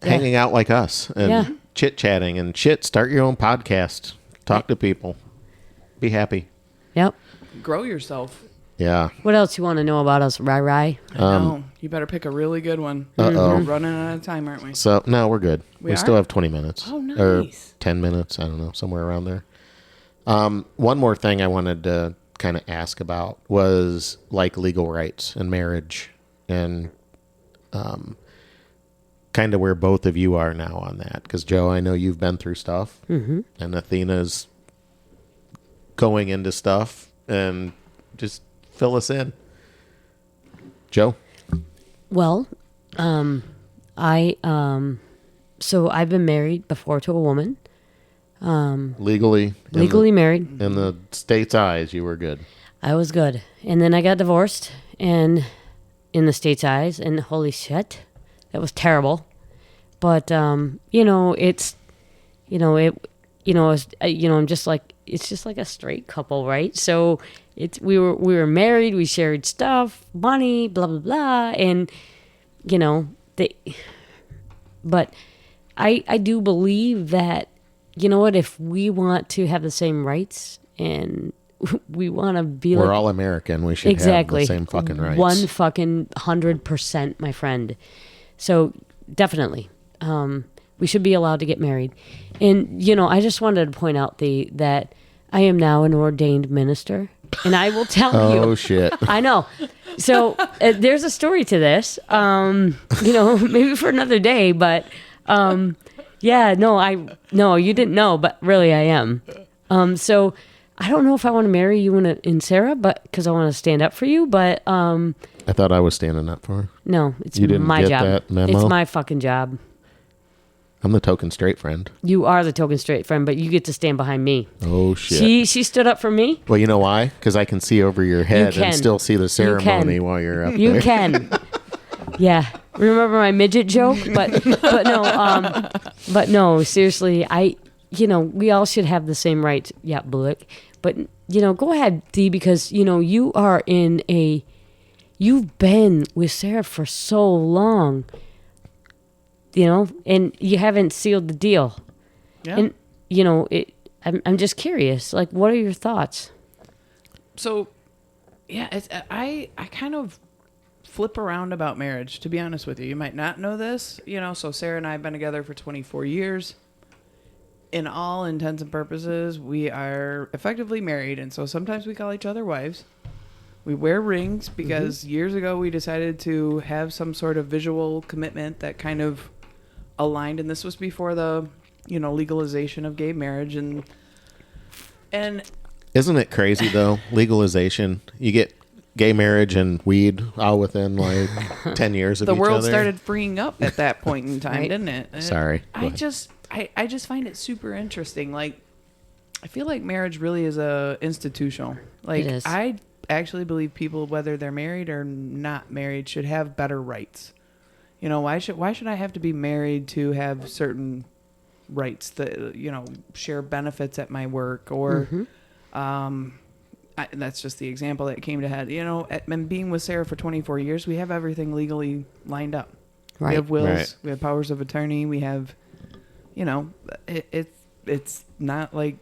A: hanging out like us and
C: Yeah.
A: chit-chatting and shit. Start your own podcast. Talk to people. Be happy.
C: Yep.
B: Grow yourself.
A: Yeah.
C: What else you want to know about us, Rai?
B: I know. You better pick a really good one.
A: Uh-oh.
B: We're running out of time, aren't we?
A: So, no, we're good.
B: We
A: We still
B: are?
A: have 20 minutes.
B: Oh,
A: Or
B: nice.
A: 10 minutes. I don't know. Somewhere around there. One more thing I wanted to kind of ask about was like legal rights and marriage and kind of where both of you are now on that. Because, Joe, I know you've been through stuff.
C: Mm-hmm.
A: And Athena's going into stuff. And just fill us in. Joe?
C: Well, so I've been married before to a woman.
A: Legally?
C: Legally married.
A: In the state's eyes, you were good.
C: I was good. And then I got divorced, and in the state's eyes, and holy shit, that was terrible. But, it's, I'm just like, it's just like a straight couple, right? So we were married, we shared stuff, money, blah blah blah, and but I do believe that, you know what, if we want to have the same rights and we want to be
A: We're
C: like,
A: all American. We should
C: exactly
A: have the same fucking rights.
C: 100%, my friend. So definitely, we should be allowed to get married. And I just wanted to point out that I am now an ordained minister, and I will tell you.
A: Oh shit!
C: I know. So there's a story to this. Maybe for another day, but yeah, no, you didn't know, but really I am. So I don't know if I want to marry you in Sarah, but because I want to stand up for you, but
A: I thought I was standing up for her.
C: No, it's
A: You didn't
C: my
A: get
C: job.
A: that memo?
C: It's my fucking job.
A: I'm the token straight friend.
C: You are the token straight friend, but you get to stand behind me.
A: Oh shit!
C: She stood up for me.
A: Well, you know why? Because I can see over your head and still see the ceremony while you're up
C: You
A: there.
C: can. Yeah. Remember my midget joke? But no, seriously, we all should have the same rights. Yeah, Bullock. But go ahead, Dee, because you've been with Sarah for so long. And you haven't sealed the deal.
B: Yeah.
C: And I'm just curious. Like, what are your thoughts?
B: So, yeah, I kind of flip around about marriage, to be honest with you. You might not know this, so Sarah and I have been together for 24 years. In all intents and purposes, we are effectively married, and so sometimes we call each other wives. We wear rings because years ago we decided to have some sort of visual commitment that kind of aligned, and this was before the legalization of gay marriage, and
A: Isn't it crazy though? Legalization. You get gay marriage and weed all within like 10 years of
B: the
A: each
B: world
A: other.
B: started freeing up at that point in time,
C: Right.
B: didn't it?
A: Sorry. Go
B: I
A: ahead.
B: just find it super interesting. Like, I feel like marriage really is institutional. Like,
C: It is.
B: I actually believe people, whether they're married or not married, should have better rights. Why should I have to be married to have certain rights that share benefits at my work or that's just the example that came to head. And being with Sarah for 24 years, we have everything legally lined up.
C: Right.
B: We have wills,
A: Right.
B: we have powers of attorney, we have, it's not like,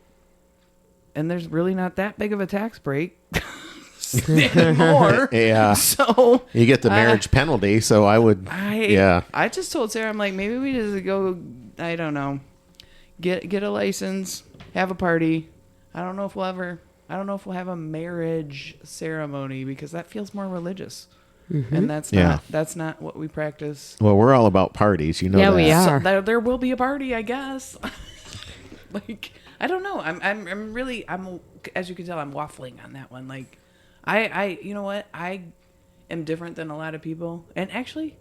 B: and there's really not that big of a tax break anymore.
A: Yeah.
B: So
A: You get the marriage penalty, so I would. Yeah.
B: I just told Sarah, I'm like, maybe we just go, I don't know, get a license, have a party. I don't know if we'll have a marriage ceremony because that feels more religious. And that's not what we practice.
A: Well, we're all about parties, you know.
C: Yeah,
A: that.
C: we are.
B: So there will be a party, I guess. Like, I don't know. I'm really, as you can tell, I'm waffling on that one. Like, you know what? I am different than a lot of people. And actually,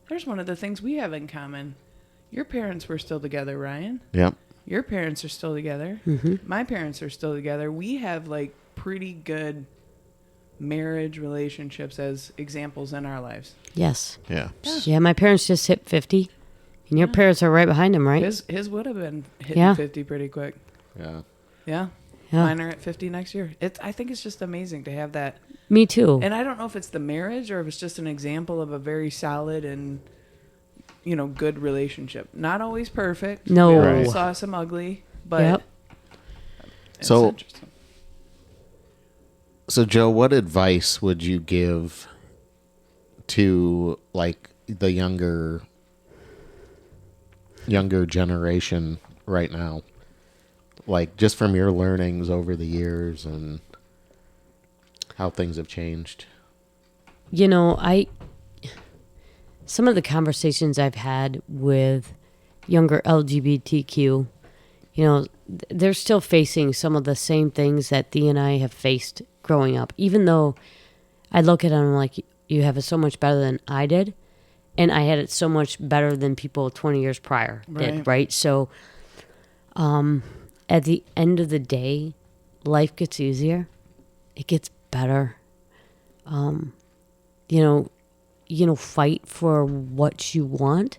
B: there's one of the things we have in common. Your parents were still together, Ryan.
A: Yep.
B: Your parents are still together. My parents are still together. We have like pretty good marriage relationships as examples in our lives.
C: Yes.
A: Yeah.
C: Yeah, my parents just hit 50. And your parents are right behind them, right?
B: His would have been hitting 50 pretty quick.
A: Yeah.
B: Yeah.
C: Yeah.
B: Mine are at 50 next year. I think it's just amazing to have that.
C: Me too.
B: And I don't know if it's the marriage or if it's just an example of a very solid and, good relationship. Not always perfect.
C: No.
B: We
A: Right.
B: saw some ugly, but
C: Yep.
B: it's
A: So-
B: interesting.
A: So, Joe, what advice would you give to like the younger generation right now? Like, just from your learnings over the years and how things have changed.
C: Some of the conversations I've had with younger LGBTQ, they're still facing some of the same things that Dee and I have faced growing up, even though I look at them like, you have it so much better than I did. And I had it so much better than people 20 years prior did, right? So at the end of the day, life gets easier. It gets better. Fight for what you want.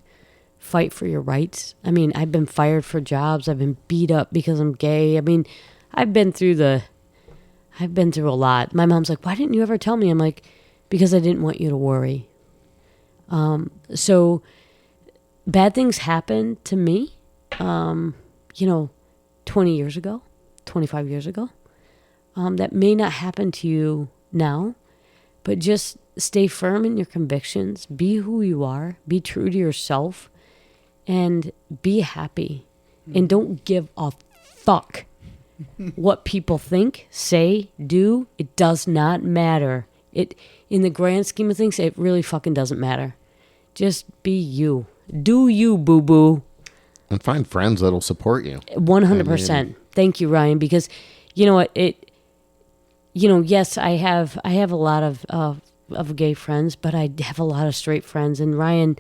C: Fight for your rights. I mean, I've been fired for jobs. I've been beat up because I'm gay. I mean, I've been through a lot. My mom's like, why didn't you ever tell me? I'm like, because I didn't want you to worry. So bad things happened to me, 20 years ago, 25 years ago, that may not happen to you now, but just stay firm in your convictions, be who you are, be true to yourself, and be happy. And don't give a fuck what people think, say, do. It does not matter. In the grand scheme of things, it really fucking doesn't matter. Just be you. Do you, boo-boo.
A: And find friends that'll support you.
C: 100%. Thank you, Ryan, because you know what, yes, I have a lot of gay friends, but I have a lot of straight friends. And Ryan,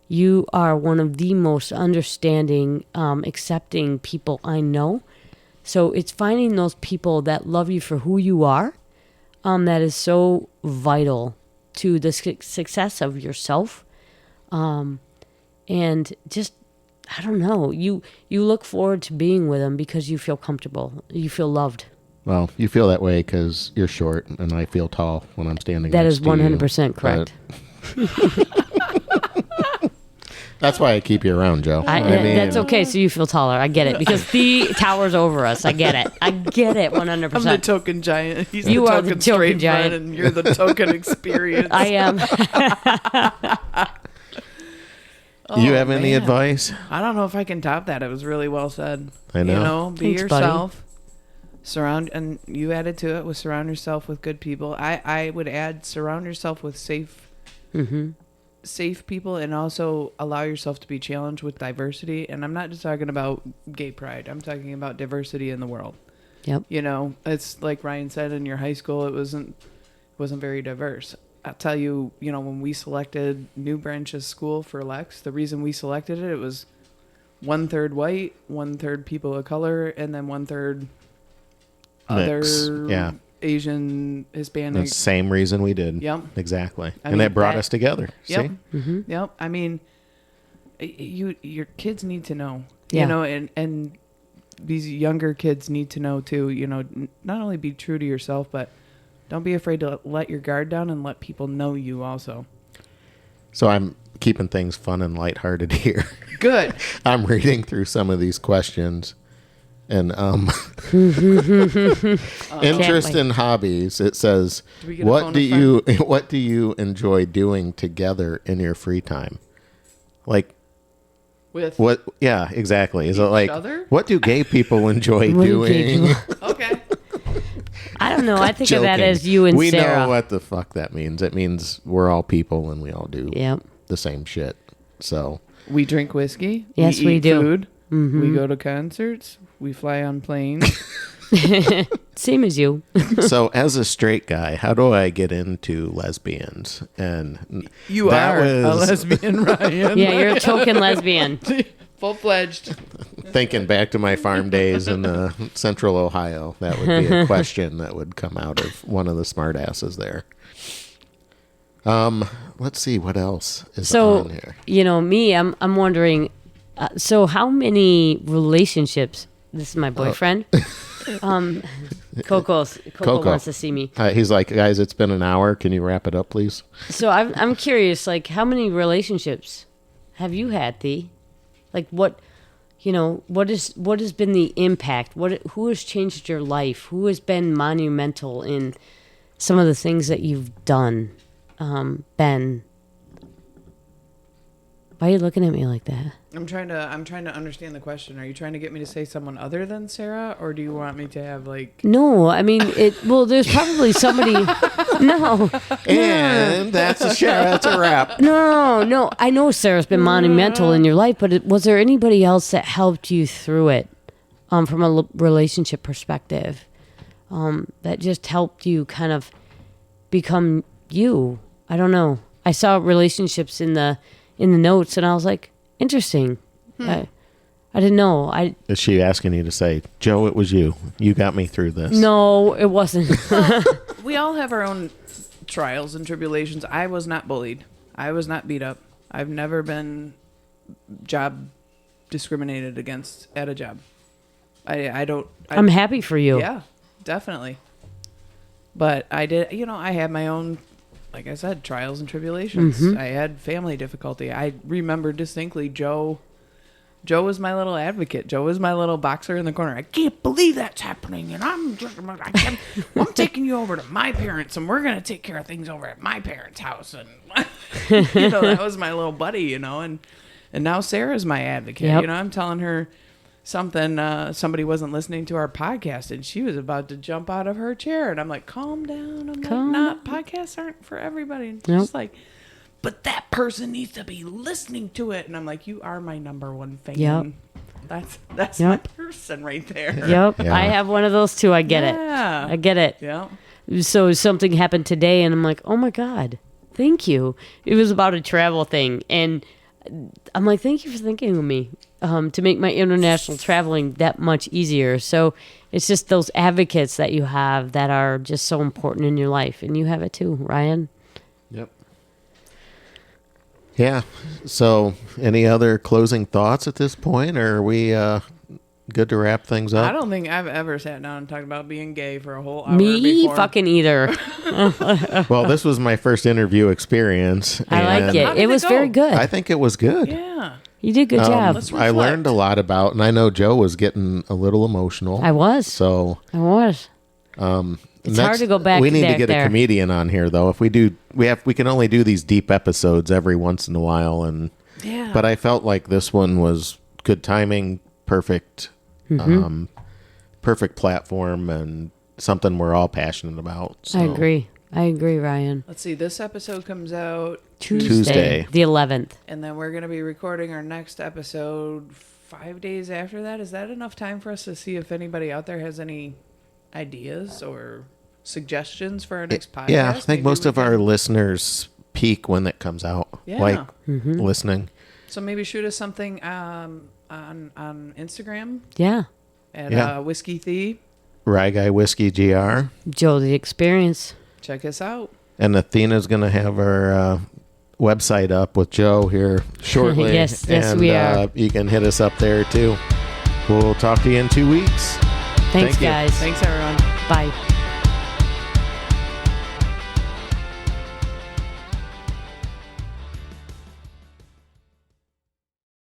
C: you are one of the most understanding, accepting people I know. So it's finding those people that love you for who you are, that is so vital to the success of yourself. And just, I don't know, you look forward to being with them because you feel comfortable, you feel loved.
A: Well, you feel that way because you're short, and I feel tall when I'm standing
C: That
A: next
C: is
A: to you.
C: 100% correct.
A: That's why I keep you around, Joe.
C: That's okay, so you feel taller. I get it, because the tower's over us. I get it. 100%.
B: I'm the token giant. He's
C: You
B: the
C: are
B: token
C: the token
B: straight
C: giant.
B: friend, and you're the token experience.
C: I am.
A: You have any advice?
B: I don't know if I can top that. It was really well said.
A: I know.
B: Be
C: Thanks, buddy.
B: yourself. And you added to it with surround yourself with good people. I would add surround yourself with safe people, and also allow yourself to be challenged with diversity. And I'm not just talking about gay pride. I'm talking about diversity in the world.
C: Yep.
B: It's like Ryan said, in your high school, it wasn't very diverse. I'll tell you, when we selected New Branch's school for Lex, the reason we selected it was 1/3 white, 1/3 people of color, and then 1/3 other Asian, Hispanic.
A: The same reason we did.
B: Yep.
A: Exactly.
B: I
A: And
B: mean,
A: that brought us together.
B: Yep.
A: See?
C: Mm-hmm.
B: Yep. I mean, your kids need to know,
C: Yeah.
B: and these younger kids need to know too, not only be true to yourself, but don't be afraid to let your guard down and let people know you also.
A: So I'm keeping things fun and lighthearted here.
B: Good.
A: I'm reading through some of these questions. And interest in hobbies. It says, what do you enjoy doing together in your free time? Like,
B: With
A: what? Yeah, exactly. Is it like,
B: other?
A: what do gay people enjoy
C: What do gay
A: doing?
C: people-
B: Okay.
C: I don't know. I think of that
A: Joking.
C: as you and
A: we
C: Sarah.
A: know what the fuck that means. It means we're all people and we all do
C: Yep.
A: the same shit. So
B: We drink whiskey.
C: Yes,
B: we
C: we
B: eat
C: do.
B: Food.
C: Mm-hmm.
B: We go to concerts. We fly on planes.
C: Same as you.
A: so as a straight guy, how do I get into lesbians? And
B: You
A: that
B: are a
A: was-
B: lesbian, Ryan.
C: Yeah, you're a token lesbian.
B: Full-fledged.
A: thinking back to my farm days in central Ohio, that would be a question that would come out of one of the smart asses there. Let's see what else is on here.
C: Me, I'm wondering. So how many relationships? This is my boyfriend. Coco wants to see me.
A: He's like, guys, it's been an hour. Can you wrap it up, please?
C: So I'm curious. Like, how many relationships have you had, Thee? Like, what has been the impact? Who has changed your life? Who has been monumental in some of the things that you've done? Ben, why are you looking at me like that?
B: I'm trying to understand the question. Are you trying to get me to say someone other than Sarah, or do you want me to have like?
C: No, I mean Well, there's probably somebody. No.
A: And that's a wrap.
C: No. I know Sarah's been monumental in your life, but was there anybody else that helped you through it, from a relationship perspective, that just helped you kind of become you? I don't know. I saw relationships in the notes, and I was like, interesting. I didn't know.
A: Is she asking you to say, Joe, it was you. You got me through this.
C: No, it wasn't.
B: We all have our own trials and tribulations. I was not bullied. I was not beat up. I've never been job discriminated against at a job. I don't.
C: I'm happy for you.
B: Yeah, definitely. But I did, I had my own, like I said, trials and tribulations.
C: Mm-hmm.
B: I had family difficulty. I remember distinctly Joe was my little advocate. Joe was my little boxer in the corner. I can't believe that's happening, and I'm taking you over to my parents, and we're gonna take care of things over at my parents' house. And that was my little buddy, and now Sarah's my advocate.
C: Yep.
B: I'm telling her something. Somebody wasn't listening to our podcast, and she was about to jump out of her chair, and I'm like, calm down. Podcasts aren't for everybody. And she's like, but that person needs to be listening to it. And I'm like, you are my number one fan.
C: Yep.
B: That's my person right there.
C: Yep.
A: Yeah.
C: I have one of those too. I get it. I get it.
B: Yeah.
C: So something happened today and I'm like, oh my God, thank you. It was about a travel thing. And I'm like, thank you for thinking of me to make my international traveling that much easier. So it's just those advocates that you have that are just so important in your life. And you have it too, Ryan.
A: Yep. Yeah. So, any other closing thoughts at this point, or are we good to wrap things up?
B: I don't think I've ever sat down and talked about being gay for a whole hour
C: Me
B: before.
C: fucking either.
A: Well, this was my first interview experience.
C: I like
A: and
C: it.
B: How did
C: It
B: it
C: was
B: go?
C: very good.
A: I think it was good.
B: Yeah.
C: You did a good job.
B: Let's
A: I learned a
B: reflect.
A: lot about, and I know Joe was getting a little emotional.
C: I was.
A: So,
C: I was. It's hard to go back.
A: We need to
C: back
A: get
C: there.
A: a comedian on here, though. If we do, we can only do these deep episodes every once in a while, and
B: Yeah.
A: but I felt like this one was good timing, perfect, perfect platform, and something we're all passionate about. So.
C: I agree. I agree, Ryan.
B: Let's see. This episode comes out,
A: Tuesday.
C: The 11th.
B: and then we're going to be recording our next episode 5 days after that. Is that enough time for us to see if anybody out there has any ideas or suggestions for our next podcast?
A: Yeah, I think
B: Maybe
A: most
B: we
A: of
B: can-
A: our listeners peak when it comes out,
B: Yeah.
A: like
C: Mm-hmm.
A: listening.
B: So maybe shoot us something on Instagram
C: Yeah.
B: at
A: Yeah.
B: Whiskey Thee.
A: Rye Guy Whiskey GR.
C: Joe, the experience.
B: Check us out.
A: And Athena's going to have her website up with Joe here shortly.
C: Yes,
A: and,
C: we are.
A: You can hit us up there, too. We'll talk to you in 2 weeks.
C: Thanks,
A: Thank you.
C: guys.
B: Thanks, everyone.
C: Bye.